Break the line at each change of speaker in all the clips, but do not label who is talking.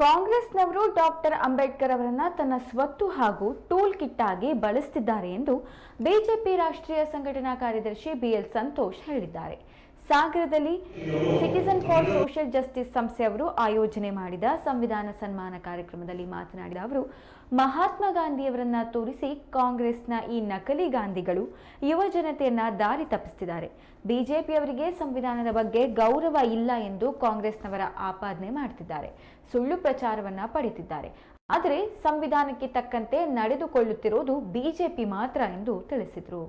ಕಾಂಗ್ರೆಸ್ನವರು ಡಾಕ್ಟರ್ ಅಂಬೇಡ್ಕರ್ ಅವರನ್ನ ತನ್ನ ಸ್ವತ್ತು ಹಾಗೂ ಟೂಲ್ ಕಿಟ್ ಆಗಿ ಬಳಸುತ್ತಿದ್ದಾರೆ ಎಂದು ಬಿಜೆಪಿ ರಾಷ್ಟ್ರೀಯ ಸಂಘಟನಾ ಕಾರ್ಯದರ್ಶಿ ಬಿಎಲ್ ಸಂತೋಷ್ ಹೇಳಿದ್ದಾರೆ. ಸಾಗರದಲ್ಲಿ ಸಿಟಿಜನ್ ಫಾರ್ ಸೋಷಿಯಲ್ ಜಸ್ಟಿಸ್ ಸಂಸ್ಥೆಯವರು ಆಯೋಜನೆ ಮಾಡಿದ ಸಂವಿಧಾನ ಸನ್ಮಾನ ಕಾರ್ಯಕ್ರಮದಲ್ಲಿ ಮಾತನಾಡಿದ ಅವರು, ಮಹಾತ್ಮ ಗಾಂಧಿಯವರನ್ನ ತೋರಿಸಿ ಕಾಂಗ್ರೆಸ್ನ ಈ ನಕಲಿ ಗಾಂಧಿಗಳು ಯುವ ಜನತೆಯನ್ನ ದಾರಿ ತಪ್ಪಿಸುತ್ತಿದ್ದಾರೆ. ಬಿಜೆಪಿಯವರಿಗೆ ಸಂವಿಧಾನದ ಬಗ್ಗೆ ಗೌರವ ಇಲ್ಲ ಎಂದು ಕಾಂಗ್ರೆಸ್ನವರ ಆಪಾದನೆ ಮಾಡುತ್ತಿದ್ದಾರೆ. ಸುಳ್ಳು ಪ್ರಚಾರವನ್ನ ಪಡೆಯುತ್ತಿದ್ದಾರೆ. ಆದರೆ ಸಂವಿಧಾನಕ್ಕೆ ತಕ್ಕಂತೆ ನಡೆದುಕೊಳ್ಳುತ್ತಿರುವುದು ಬಿಜೆಪಿ ಮಾತ್ರ ಎಂದು ತಿಳಿಸಿದರು.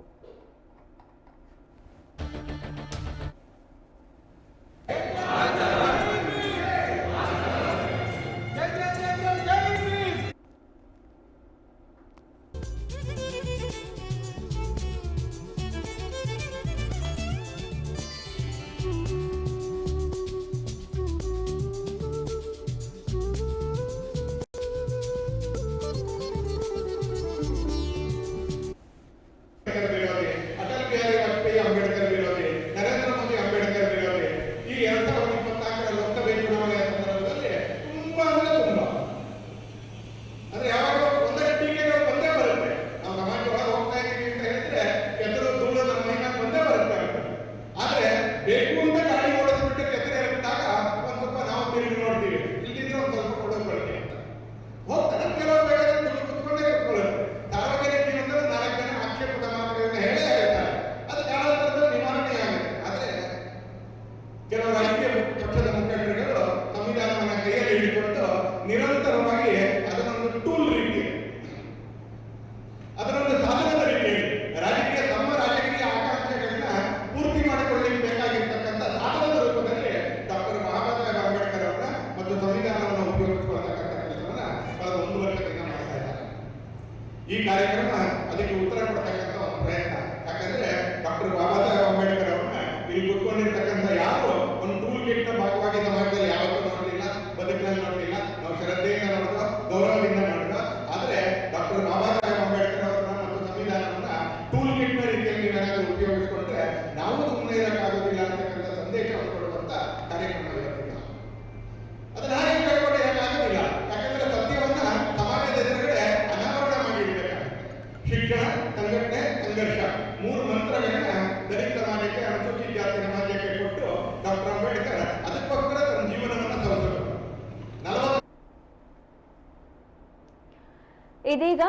ಅಂಬೇಡ್ಕರ್ ವಿರೋಧಿ, ನರೇಂದ್ರ ಮೋದಿ ಅಂಬೇಡ್ಕರ್ ವಿರೋಧಿ. ಈ 2024ರ ಲೋಕಸಭೆ ಚುನಾವಣೆಯ ಸಂದರ್ಭದಲ್ಲಿ ತುಂಬಾ ಅಂದ್ರೆ ಯಾವಾಗ ಒಂದೇ ಟೀಕೆಗಳು ಬಂದೇ ಬರುತ್ತೆ. ನಾವು ಸಮಾಜ ಒಳಗೆ ಹೋಗ್ತಾ ಇದ್ದೀವಿ ಅಂತ ಹೇಳಿದ್ರೆ ಕೆಸರು ಧೂಳು ನಮ್ಮ ಮೈನ ಬಂದೇ ಬರುತ್ತೆ. ಆದ್ರೆ ಬೇಕು ಅಂತ ಗಾಡಿ ಓಡಿಸ್ಬಿಟ್ಟು ಕೆಸರು ಇರುತ್ತಾಗ ಒಂದ್ ಸ್ವಲ್ಪ ನಾವು ತಿರುಗಿ ನೋಡ್ತೀವಿ, ಇಲ್ಲಿಂದ ಒಂದ್ ಸ್ವಲ್ಪ ಕೊಡೋದು ಬರುತ್ತೆ ಅಂತ ಹೋಗ್ತಾರೆ. ಕೆಲವರು ಬೇಕಾದ್ರೆ ಕುತ್ಕೊಂಡೇ ಕೂತ್ಕೊಳ್ಳುತ್ತೆ. ದಾವಣಗೆರೆ ಜೀವನದಲ್ಲಿ 4 ಜನ ಆಕ್ಷೇಪದ ಮಾತುಗಳನ್ನ ಹೇಳೇ ಹೇಳ್ತಾರೆ. ಕೆಲವು ರಾಜಕೀಯ ಪಕ್ಷದ ಮುಖಂಡರುಗಳು ಸಂವಿಧಾನವನ್ನು ಕೈಯಲ್ಲಿ ಹಿಡಿದುಕೊಂಡು ನಿರಂತರವಾಗಿ ಅದನ್ನೊಂದು ಟೂಲ್ ರೀತಿ, ಅದನ್ನೊಂದು ಸಾಧನದ ರೀತಿ ತಮ್ಮ ರಾಜಕೀಯ ಆಕಾಂಕ್ಷೆಗಳನ್ನ ಪೂರ್ತಿ ಮಾಡಿಕೊಳ್ಳಲಿಕ್ಕೆ ಬೇಕಾಗಿರ್ತಕ್ಕಂಥ ಸಾಧನದ ರೂಪದಲ್ಲಿ ಡಾಕ್ಟರ್ ಬಾಬಾ ಸಾಹೇಬ್ ಅಂಬೇಡ್ಕರ್ ಅವರ ಮತ್ತು ಸಂವಿಧಾನವನ್ನು ಉಪಯೋಗಿಸಿಕೊಳ್ಳತಕ್ಕಂಥ ಕೆಲಸವನ್ನ ಕಳೆದ 1 ವರ್ಷದಿಂದ ಮಾಡ್ತಾ ಇದ್ದಾರೆ. ಈ ಕಾರ್ಯಕ್ರಮ ಅದಕ್ಕೆ ಉತ್ತರ ಕೊಡ್ತಕ್ಕಂಥ ಒಂದು ಪ್ರಯತ್ನ. ಯಾಕಂದ್ರೆ ಡಾಕ್ಟರ್ ಬಾಬಾ ಸಾಹೇಬ್ ಅಂಬೇಡ್ಕರ್ ಅವರನ್ನ ಇಲ್ಲಿ ಕೂತ್ಕೊಂಡಿರ್ತಕ್ಕಂಥ ಯಾರು ಒಂದು ಟೂಲ್ ಕಿಟ್ ನ ಭಾಗವಾಗಿ ಸಮಾಜದಲ್ಲಿ ಯಾವತ್ತೂ ನೋಡಲಿಲ್ಲ, ಬದುಕಿನಲ್ಲಿ ನೋಡಲಿಲ್ಲ. ನಾವು ಶ್ರದ್ಧೆಯಿಂದ ನೋಡಿದ್ವು, ಗೌರವದಿಂದ ನೋಡಿದ್ವು. ಆದ್ರೆ ಡಾಕ್ಟರ್ ಬಾಬಾ ಸಾಹೇಬ್ ಅಂಬೇಡ್ಕರ್ ಅವರನ್ನ ಮತ್ತು ಸಂವಿಧಾನವನ್ನ ಟೂಲ್ ಕಿಟ್ ನ ರೀತಿಯಲ್ಲಿ ಏನಾದರೂ ಉಪಯೋಗಿಸಿಕೊಂಡ್ರೆ ನಾವು ಸುಮ್ಮನೆ ಇರಕ್ಕಾಗೋದಿಲ್ಲ ಅಂತಕ್ಕಂಥ ಸಂದೇಶವನ್ನು ಕೊಡುವಂತ ಕಾರ್ಯಕ್ರಮ ಇರುತ್ತಿಲ್ಲ. ಅದನ್ನ ಹಾಗೆ ಕೈಗೊಂಡು ಏನಾಗೋದಿಲ್ಲ. ಯಾಕಂದ್ರೆ ಸತ್ಯವನ್ನ ಸಮಾಜದ ಎದುರುಗಡೆ ಅನಾವರಣ ಮಾಡಿರ್ಬೇಕಾಗುತ್ತೆ. ಶಿಕ್ಷಣ, ಸಂಘಟನೆ, ಸಂಘರ್ಷ 3 ಮಂತ್ರಗಳನ್ನ ದಲಿತ ಸಮಾಜಕ್ಕೆ, ಅನುಸೂಚಿತ ಜಾತಿ ಸಮಾಜಕ್ಕೆ ಕೊಟ್ಟು ಡಾಕ್ಟರ್ ಅಂಬೇಡ್ಕರ್ ಅದಕ್ಕೋಸ್ಕರ ತನ್ನ ಜೀವನವನ್ನು ಸವಿಸಿದರು.
ಇದೀಗ